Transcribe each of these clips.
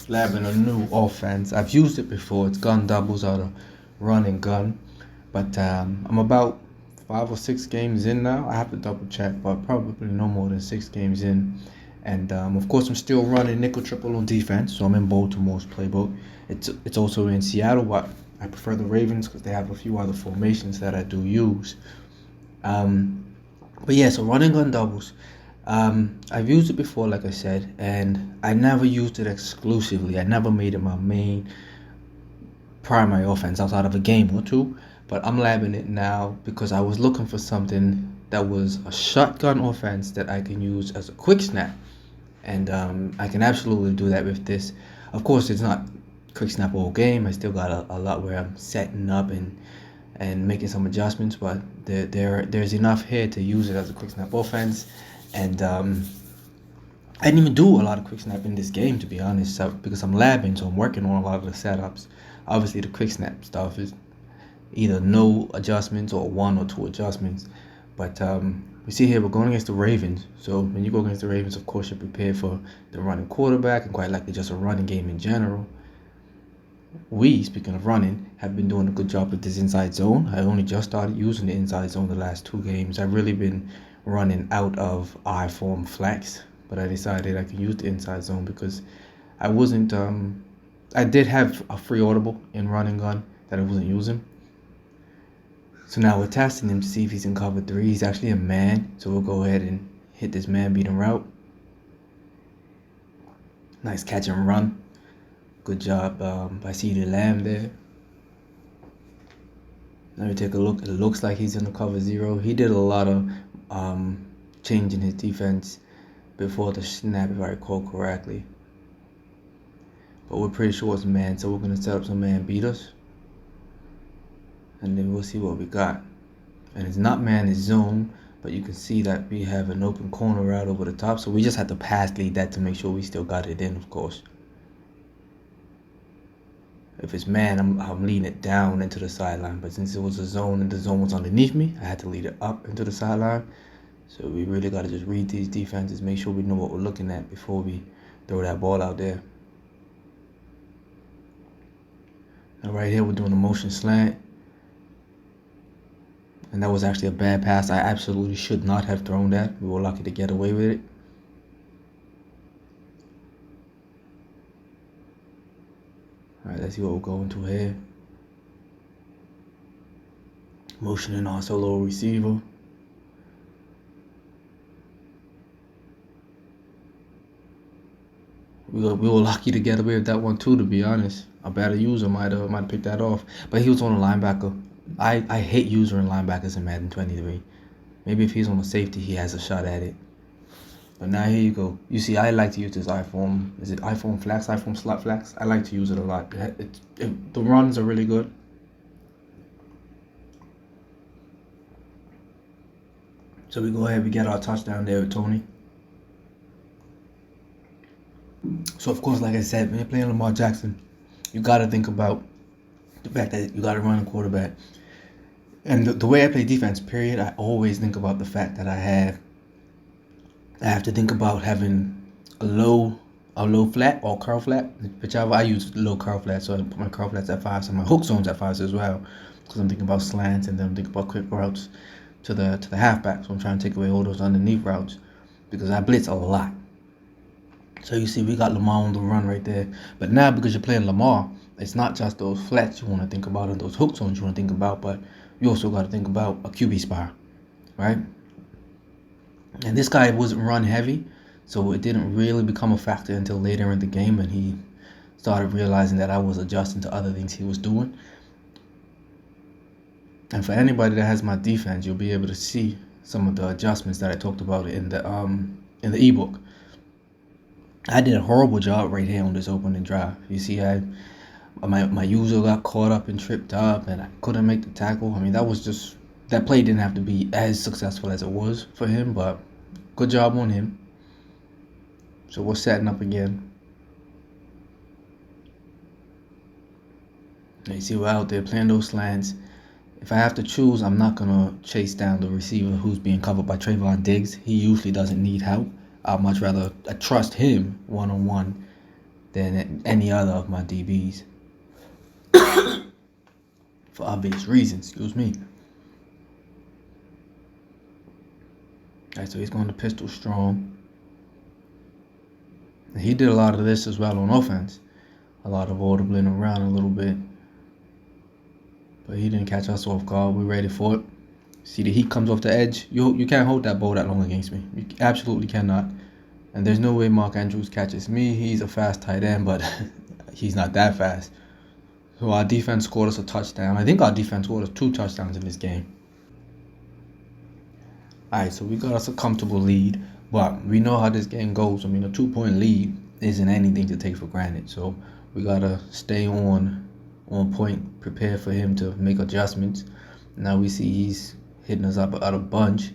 labbing a new offense. I've used it before. It's gun doubles out of run and gun. But I'm about 5 or 6 games in now. I have to double check, but probably no more than 6 games in. And of course, I'm still running nickel triple on defense, so I'm in Baltimore's playbook. It's also in Seattle, but I prefer the Ravens because they have a few other formations that I do use. But yeah, so running gun doubles. I've used it before, like I said, and I never used it exclusively. I never made it my main primary offense outside of a game or two. But I'm labbing it now because I was looking for something that was a shotgun offense that I can use as a quick snap. And I can absolutely do that with this. Of course, it's not quick snap all game. I still got a lot where I'm setting up and making some adjustments, but there's enough here to use it as a quick snap offense. And I didn't even do a lot of quick snap in this game, to be honest, because I'm labbing, so I'm working on a lot of the setups. Obviously, the quick snap stuff is either no adjustments or 1 or 2 adjustments. But we see here we're going against the Ravens. So when you go against the Ravens, of course, you're prepared for the running quarterback and quite likely just a running game in general. We, speaking of running, have been doing a good job with this inside zone. I only just started using the inside zone the last 2 games. I've really been running out of I-form flex, but I decided I can use the inside zone because I wasn't, I did have a free audible in running gun that I wasn't using. So now we're testing him to see if he's in cover 3. He's actually a man, so we'll go ahead and hit this man beating route. Nice catch and run. Good job by CeeDee Lamb there. Let me take a look. It looks like he's in the cover 0. He did a lot of changing his defense before the snap, if I recall correctly. But we're pretty sure it's man, so we're going to set up some man beaters. And then we'll see what we got. And it's not man, it's zone, but you can see that we have an open corner right over the top, so we just have to pass lead that to make sure we still got it in, of course. If it's man, I'm leading it down into the sideline, but since it was a zone and the zone was underneath me, I had to lead it up into the sideline. So we really got to just read these defenses, make sure we know what we're looking at before we throw that ball out there. And right here, we're doing a motion slant. And that was actually a bad pass. I absolutely should not have thrown that. We were lucky to get away with it. All right, let's see what we're going to here. Motioning our solo receiver. We were lucky to get away with that one too, to be honest. A better user might have picked that off. But he was on a linebacker. I hate using linebackers in Madden 23. Maybe if he's on a safety, he has a shot at it. But now here you go. You see, I like to use this I-form. Is it I-form flex? I-form slot flex? I like to use it a lot. The runs are really good. So we go ahead, we get our touchdown there with Tony. So of course, like I said, when you're playing Lamar Jackson, you got to think about the fact that you got to run a quarterback. And the way I play defense, period, I always think about the fact that I have to think about having a low flat or curl flat, whichever. I use low curl flat, so I put my curl flats at 5, so my hook zone's at 5 as well, because I'm thinking about slants and then I'm thinking about quick routes to the halfback. So I'm trying to take away all those underneath routes because I blitz a lot. So you see, we got Lamar on the run right there. But now, because you're playing Lamar, it's not just those flats you want to think about and those hook zones you want to think about, but you also got to think about a QB spy, right? And this guy wasn't run heavy, so it didn't really become a factor until later in the game, and he started realizing that I was adjusting to other things he was doing. And for anybody that has my defense, you'll be able to see some of the adjustments that I talked about in the eBook. I did a horrible job right here on this opening drive. You see, my user got caught up and tripped up, and I couldn't make the tackle. I mean, that play didn't have to be as successful as it was for him, but good job on him. So we're setting up again. And you see, we're out there playing those slants. If I have to choose, I'm not going to chase down the receiver who's being covered by Trayvon Diggs. He usually doesn't need help. I'd much rather trust him one-on-one than any other of my DBs. For obvious reasons, excuse me. Alright, so he's going to pistol strong. And he did a lot of this as well on offense. A lot of audibling around a little bit. But he didn't catch us off guard. We're ready for it. See, the heat comes off the edge. You can't hold that ball that long against me. You absolutely cannot. And there's no way Mark Andrews catches me. He's a fast tight end, but he's not that fast. So our defense scored us a touchdown. I think our defense scored us 2 touchdowns in this game. Alright, so we got us a comfortable lead. But we know how this game goes. I mean, a 2-point lead isn't anything to take for granted. So we got to stay on point, prepare for him to make adjustments. Now we see he's hitting us up out a bunch.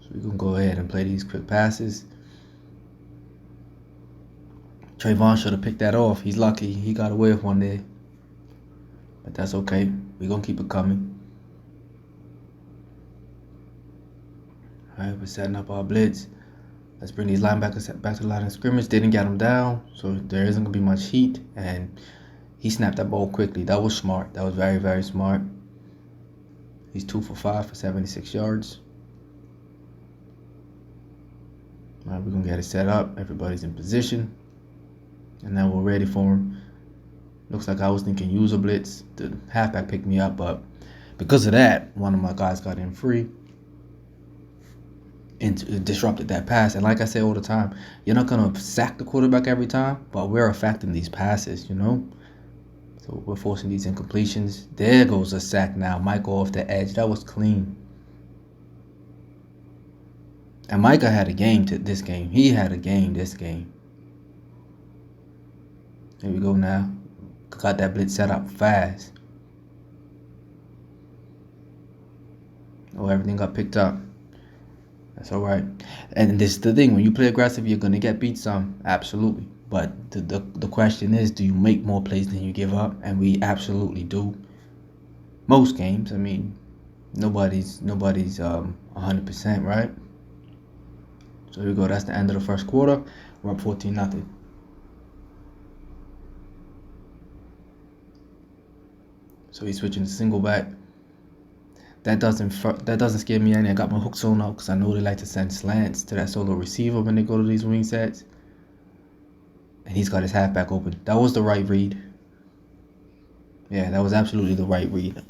So we're going to go ahead and play these quick passes. Trayvon should have picked that off. He's lucky. He got away with one there. But that's okay. We're going to keep it coming. Alright, we're setting up our blitz. Let's bring these linebackers back to the line of scrimmage. Didn't get them down, so there isn't going to be much heat. And he snapped that ball quickly. That was smart. That was very, very smart. He's 2 for 5 for 76 yards. Alright, we're going to get it set up. Everybody's in position. And now we're ready for him. Looks like I was thinking use a blitz. The halfback picked me up, but because of that, one of my guys got in free. And disrupted that pass. And like I say all the time, you're not going to sack the quarterback every time, but we're affecting these passes, you know? So we're forcing these incompletions. There goes a sack now. Michael off the edge. That was clean. And Micah had a game to this game. He had a game this game. Here we go now. Got that blitz set up fast. Oh, everything got picked up. That's all right. And this is the thing. When you play aggressive, you're going to get beat some. Absolutely. But the question is, do you make more plays than you give up? And we absolutely do. Most games. I mean, nobody's 100%, right? So here we go. That's the end of the first quarter. We're up 14-0. So he's switching to single back. That doesn't scare me any. I got my hook sewn up because I know they like to send slants to that solo receiver when they go to these wing sets. And he's got his halfback open. That was the right read. Yeah, that was absolutely the right read.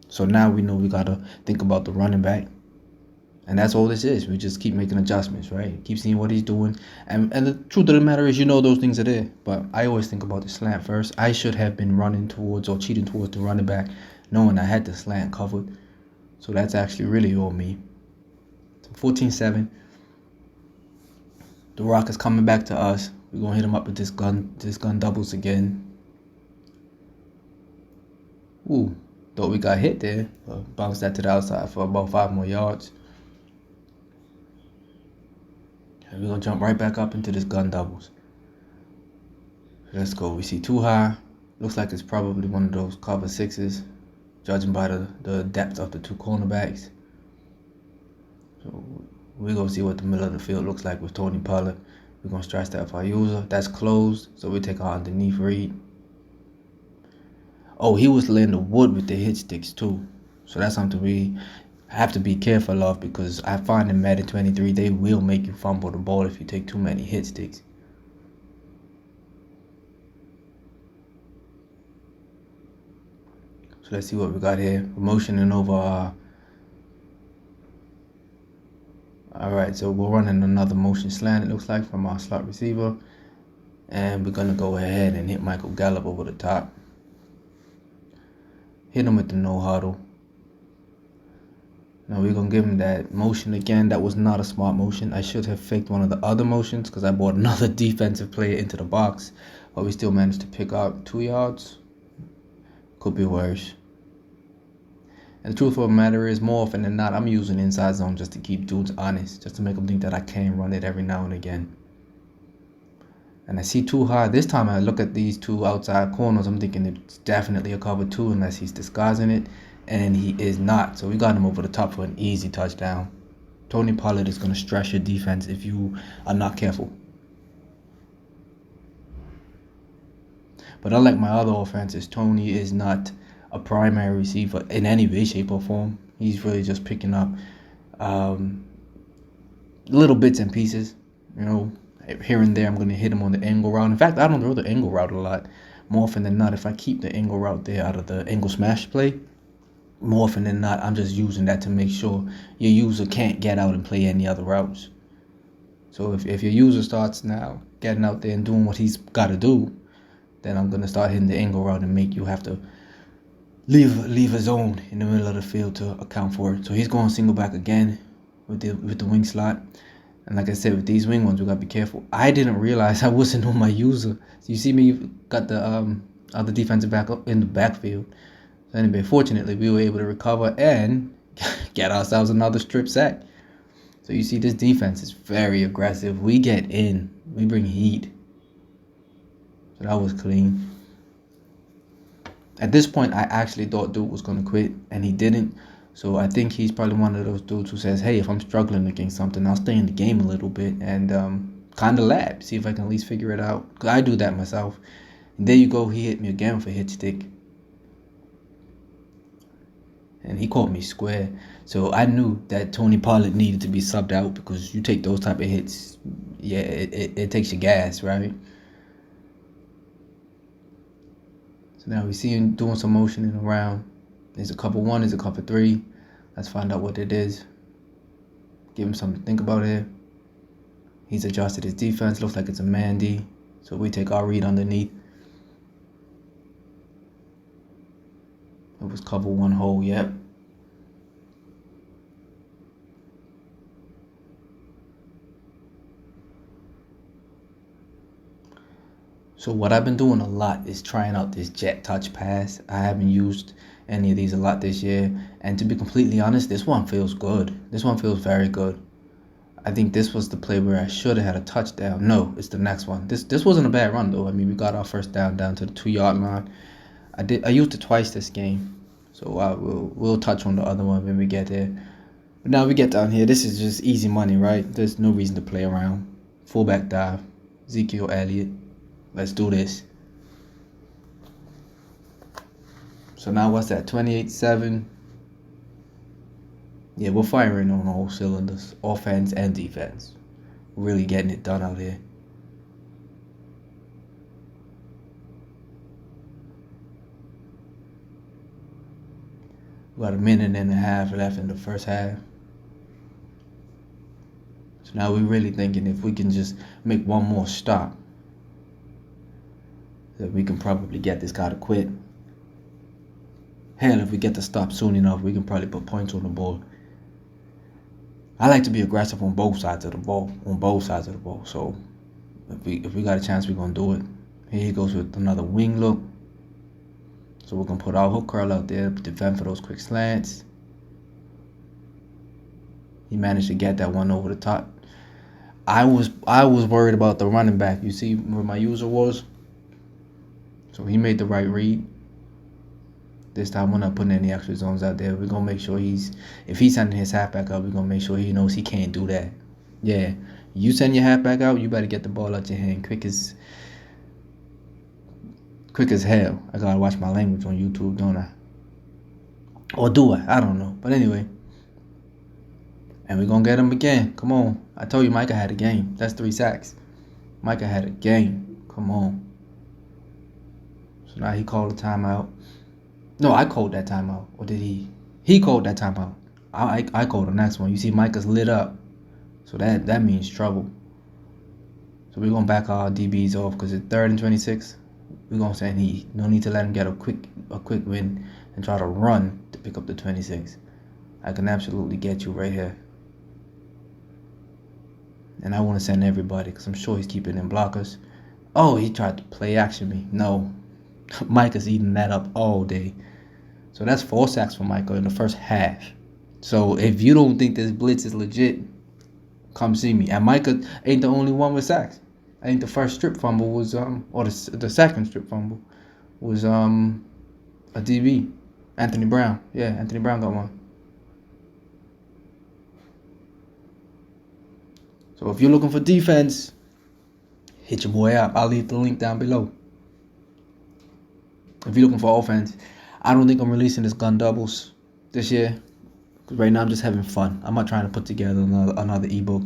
So now we know we got to think about the running back. And that's all this is. We just keep making adjustments, right? Keep seeing what he's doing. And the truth of the matter is, you know those things are there. But I always think about the slant first. I should have been running towards or cheating towards the running back, knowing I had the slant covered. So that's actually really on me. So 14-7. The Rock is coming back to us. We're going to hit him up with this gun doubles again. Ooh, thought we got hit there. Bounced that to the outside for about 5 more yards. And we're going to jump right back up into this gun doubles. Let's go. We see too high. Looks like it's probably one of those cover 6s, judging by the depth of the 2 cornerbacks. So we're going to see what the middle of the field looks like with Tony Pollard. We're going to stretch that for our user. That's closed, so we take our underneath read. Oh, he was laying the wood with the hit sticks too. So that's something we have to be careful of, because I find in Madden 23, they will make you fumble the ball if you take too many hit sticks. So let's see what we got here. We're motioning over our... Alright, so we're running another motion slant, it looks like, from our slot receiver. And we're going to go ahead and hit Michael Gallup over the top. Hit him with the no huddle. Now we're going to give him that motion again. That was not a smart motion. I should have faked one of the other motions because I brought another defensive player into the box. But we still managed to pick up 2 yards. Could be worse. And the truth of the matter is, more often than not, I'm using inside zone just to keep dudes honest. Just to make them think that I can run it every now and again. And I see too high. This time I look at these 2 outside corners. I'm thinking it's definitely a cover 2 unless he's disguising it. And he is not. So we got him over the top for an easy touchdown. Tony Pollard is going to stress your defense if you are not careful. But unlike my other offenses, Tony is not a primary receiver in any way, shape, or form. He's really just picking up little bits and pieces. You know, here and there, I'm going to hit him on the angle route. In fact, I don't throw the angle route a lot. More often than not, if I keep the angle route there out of the angle smash play, more often than not, I'm just using that to make sure your user can't get out and play any other routes. So if your user starts now getting out there and doing what he's got to do, then I'm going to start hitting the angle route and make you have to leave a zone in the middle of the field to account for it. So he's going single back again with the wing slot. And like I said, with these wing ones, we got to be careful. I didn't realize I wasn't on my user. So you see me got the other defensive back up in the backfield. So anyway, fortunately, we were able to recover and get ourselves another strip sack. So you see, this defense is very aggressive. We get in. We bring heat. So that was clean. At this point, I actually thought Duke was going to quit, and he didn't. So I think he's probably one of those dudes who says, hey, if I'm struggling against something, I'll stay in the game a little bit and kind of lab, see if I can at least figure it out. Because I do that myself. And there you go, he hit me again for hit stick. And he caught me square. So I knew that Tony Pollard needed to be subbed out because you take those type of hits, yeah, it takes your gas, right? So now we see him doing some motioning around. There's a couple 1, there's a couple 3. Let's find out what it is. Give him something to think about here. He's adjusted his defense. Looks like it's a man D. So we take our read underneath. It was cover 1 hole, yep. So what I've been doing a lot is trying out this jet touch pass. I haven't used any of these a lot this year. And to be completely honest, this one feels good. This one feels very good. I think this was the play where I should have had a touchdown. No, it's the next one. This wasn't a bad run, though. I mean, we got our first down to the 2-yard line. I used it twice this game. So we'll touch on the other one when we get there. But now we get down here. This is just easy money, right? There's no reason to play around. Fullback dive. Ezekiel Elliott. Let's do this. So now what's that? 28-7. Yeah, we're firing on all cylinders. Offense and defense. We're really getting it done out here. We got a minute and a half left in the first half. So now we're really thinking if we can just make one more stop, that we can probably get this guy to quit. Hell, if we get to stop soon enough, we can probably put points on the board. I like to be aggressive on both sides of the ball. So if we got a chance, we're gonna do it. Here he goes with another wing look. So we're gonna put our hook curl out there, defend for those quick slants. He managed to get that one over the top. I was worried about the running back. You see where my user was? So he made the right read. This time we're not putting any extra zones out there. We're going to make sure if he's sending his halfback out, we're going to make sure he knows he can't do that. Yeah, you send your halfback out, you better get the ball out your hand quick as hell. I got to watch my language on YouTube, don't I? Or do I? I don't know. But anyway. And we're going to get him again. Come on. I told you Micah had a game. That's 3 sacks. Micah had a game. Come on. So now he called a timeout. No, I called that timeout. Or did he? He called that timeout. I called the next one. You see Micah's lit up. So that means trouble. So we're going to back our DBs off because it's 3rd and 26. We're going to say no need to let him get a quick win and try to run to pick up the 26. I can absolutely get you right here. And I want to send everybody because I'm sure he's keeping them blockers. Oh, he tried to play action me. No. Micah's eating that up all day. So that's 4 sacks for Micah in the first half. So if you don't think this blitz is legit, come see me. And Micah ain't the only one with sacks. I think the first strip fumble was or the second strip fumble was a DB, Anthony Brown. Yeah, Anthony Brown got one. So if you're looking for defense, hit your boy up. I'll leave the link down below. If you're looking for offense, I don't think I'm releasing this gun doubles this year. Cause right now I'm just having fun. I'm not trying to put together another ebook.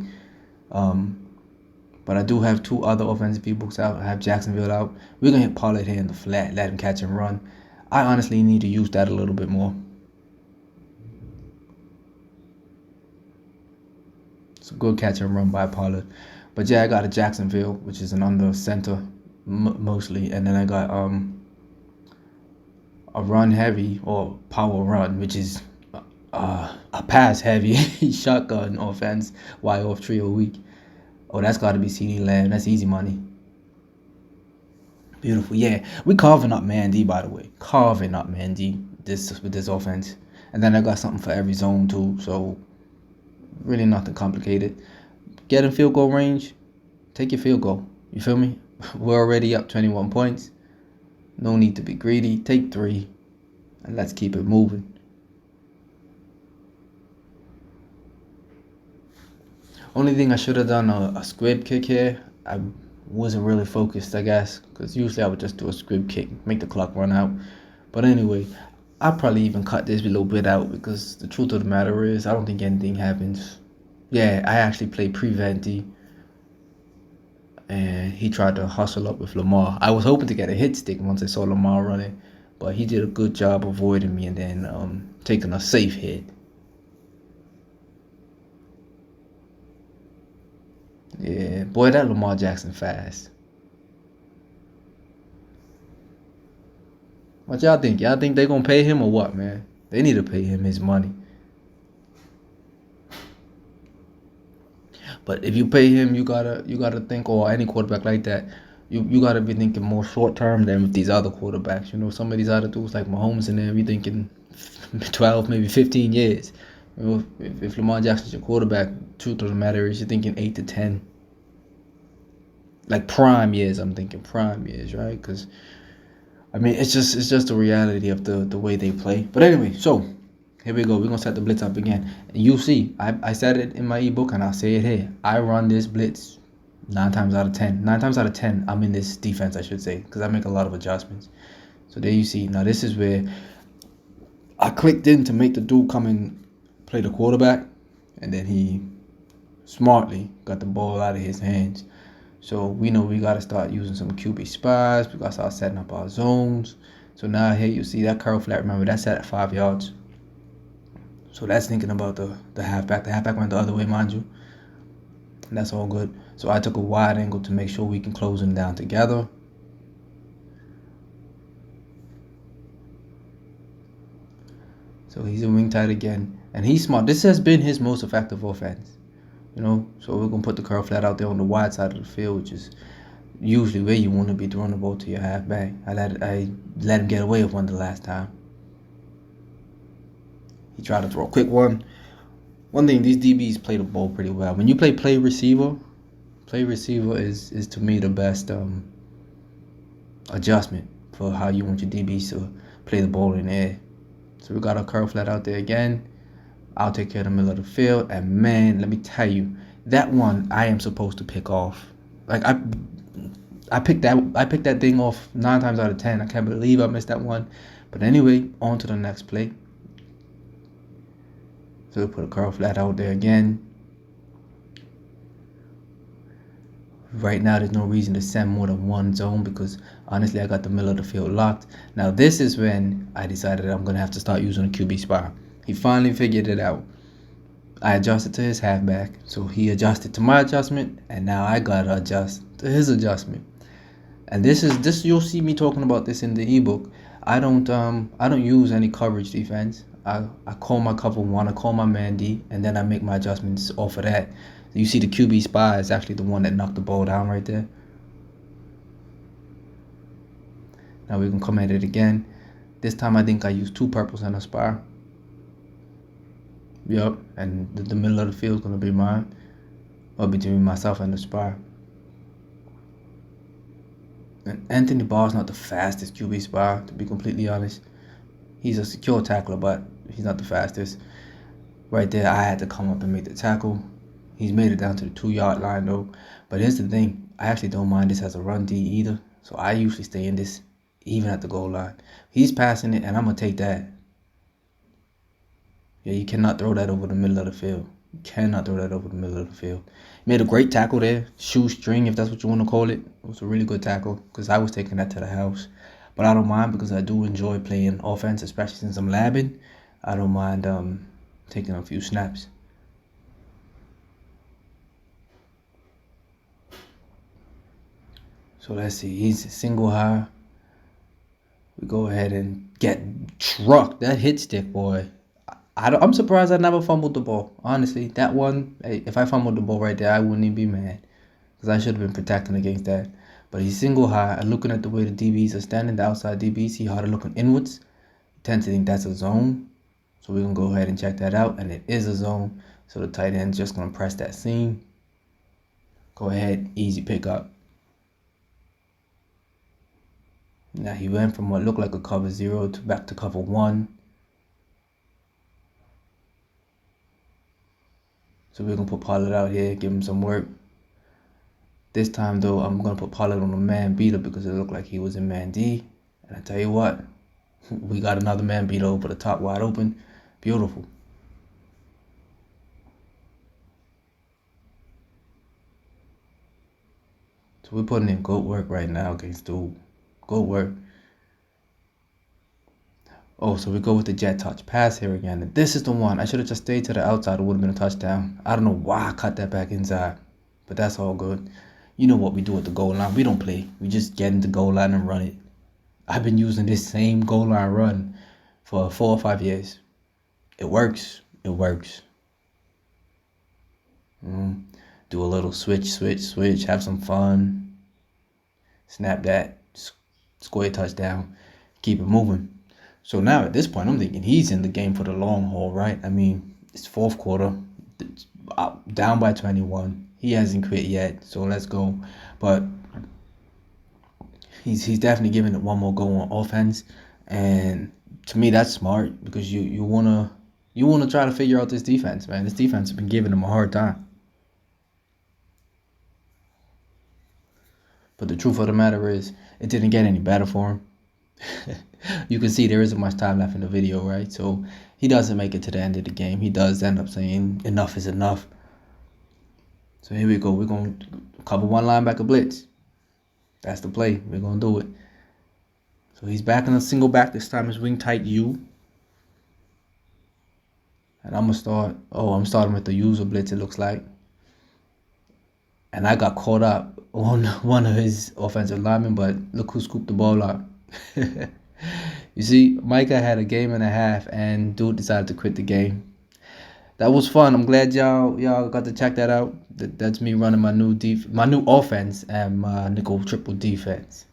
But I do have 2 other offensive ebooks out. I have Jacksonville out. We're gonna hit Pollard here in the flat, let him catch and run. I honestly need to use that a little bit more. It's a good catch and run by Pollard. But yeah, I got a Jacksonville, which is an under center mostly, and then I got a run heavy or power run, which is a pass heavy shotgun offense, wide off trio weak. Oh, that's got to be CeeDee Lamb. That's easy money. Beautiful. Yeah, we carving up Mandy, by the way. Carving up Mandy with this offense. And then I got something for every zone too, so really nothing complicated. Get in field goal range, take your field goal. You feel me? We're already up 21 points. No need to be greedy. Take 3, and let's keep it moving. Only thing I should have done a squib kick here. I wasn't really focused, I guess, because usually I would just do a squib kick, make the clock run out. But anyway, I'll probably even cut this a little bit out because the truth of the matter is I don't think anything happens. Yeah, I actually played prevent-y, and he tried to hustle up with Lamar. I was hoping to get a hit stick once I saw Lamar running, but he did a good job avoiding me and then taking a safe hit. Yeah, boy, that Lamar Jackson fast. What y'all think? Y'all think they gonna pay him or what, man? They need to pay him his money. But if you pay him, you gotta think, or any quarterback like that, you gotta be thinking more short term than with these other quarterbacks. You know, some of these other dudes like Mahomes and them, you thinking 12, maybe 15 years. You know, if Lamar Jackson's your quarterback, truth of the matter is you're thinking 8 to 10. Like prime years, I'm thinking prime years, right? Because I mean, it's just the reality of the way they play. But anyway, so here we go. We're gonna set the blitz up again. And you see, I said it in my ebook, and I'll say it here. I run this blitz 9 times out of 10. 9 times out of 10, I'm in this defense, I should say, because I make a lot of adjustments. So there you see. Now this is where I clicked in to make the dude come and play the quarterback, and then he smartly got the ball out of his hands. So we know we got to start using some QB spies. We got to start setting up our zones. So now here you see that curl flat. Remember, that's set at 5 yards. So that's thinking about the halfback. The halfback went the other way, mind you. And that's all good. So I took a wide angle to make sure we can close them down together. So he's in wing tight again. And he's smart. This has been his most effective offense. You know, so we're going to put the curl flat out there on the wide side of the field, which is usually where you want to be throwing the ball to your halfback. I let him get away with one the last time. He tried to throw a quick one. One thing, these DBs play the ball pretty well. When you play receiver is to me the best adjustment for how you want your DBs to play the ball in the air. So we got our curl flat out there again. I'll take care of the middle of the field, and man, let me tell you, that one I am supposed to pick off. Like I picked that thing off 9 times out of 10. I can't believe I missed that one. But anyway, on to the next play. So we put a curl flat out there again. Right now, there's no reason to send more than one zone because honestly, I got the middle of the field locked. Now this is when I decided I'm gonna have to start using a QB spy. He finally figured it out. I adjusted to his halfback, so he adjusted to my adjustment, and now I gotta adjust to his adjustment. And this you'll see me talking about this in the ebook. I don't use any coverage defense. I call my cover 1, I call my man D, and then I make my adjustments off of that. You see the QB spy is actually the one that knocked the ball down right there. Now we can come at it again. This time I think I used 2 purples and a spy. Yup, and the middle of the field is going to be mine. Or between myself and the spy. And Anthony Barr's not the fastest QB spy, to be completely honest. He's a secure tackler, but he's not the fastest. Right there, I had to come up and make the tackle. He's made it down to the 2-yard line, though. But here's the thing. I actually don't mind this as a run D either. So I usually stay in this even at the goal line. He's passing it, and I'm going to take that. Yeah, you cannot throw that over the middle of the field. You cannot throw that over the middle of the field. He made a great tackle there. Shoestring, if that's what you want to call it. It was a really good tackle because I was taking that to the house. But I don't mind because I do enjoy playing offense, especially since I'm labbing. I don't mind taking a few snaps. So let's see. He's single high. We go ahead and get trucked. That hit stick, boy. I'm surprised I never fumbled the ball. Honestly, that one, if I fumbled the ball right there, I wouldn't even be mad. Because I should have been protecting against that. But he's single high. And looking at the way the DBs are standing, the outside DBs, see how they're looking inwards. You tend to think that's a zone. So we're going to go ahead and check that out. And it is a zone. So the tight end's just going to press that seam. Go ahead, easy pickup. Now he went from what looked like a cover 0 to back to cover 1. So we're going to put Pollard out here, give him some work. This time, though, I'm going to put Pollard on a man beater because it looked like he was in man D. And I tell you what, we got another man beater over the top wide open. Beautiful. So we're putting in good work right now against dude. Good work. Oh, so we go with the jet touch pass here again. And this is the one. I should have just stayed to the outside. It would have been a touchdown. I don't know why I cut that back inside. But that's all good. You know what we do at the goal line. We don't play. We just get in the goal line and run it. I've been using this same goal line run for 4 or 5 years. It works. It works. Do a little switch. Have some fun. Snap that. Score a touchdown. Keep it moving. So now at this point, I'm thinking he's in the game for the long haul, right? I mean, it's fourth quarter, down by 21. He hasn't quit yet, so let's go. But he's definitely giving it one more go on offense, and to me that's smart because you wanna try to figure out this defense, man. This defense has been giving him a hard time. But the truth of the matter is, it didn't get any better for him. You can see there isn't much time left in the video, right? So he doesn't make it to the end of the game. He does end up saying enough is enough. So here we go. We're going to cover one linebacker blitz. That's the play. We're going to do it. So he's back in a single back. This time it's wing tight U. And I'm going to start. Oh, I'm starting with the user blitz, it looks like. And I got caught up on one of his offensive linemen, but look who scooped the ball up. You see, Micah had a game and a half, and dude decided to quit the game. That was fun. I'm glad y'all got to check that out. That's me running my new offense and my nickel triple defense.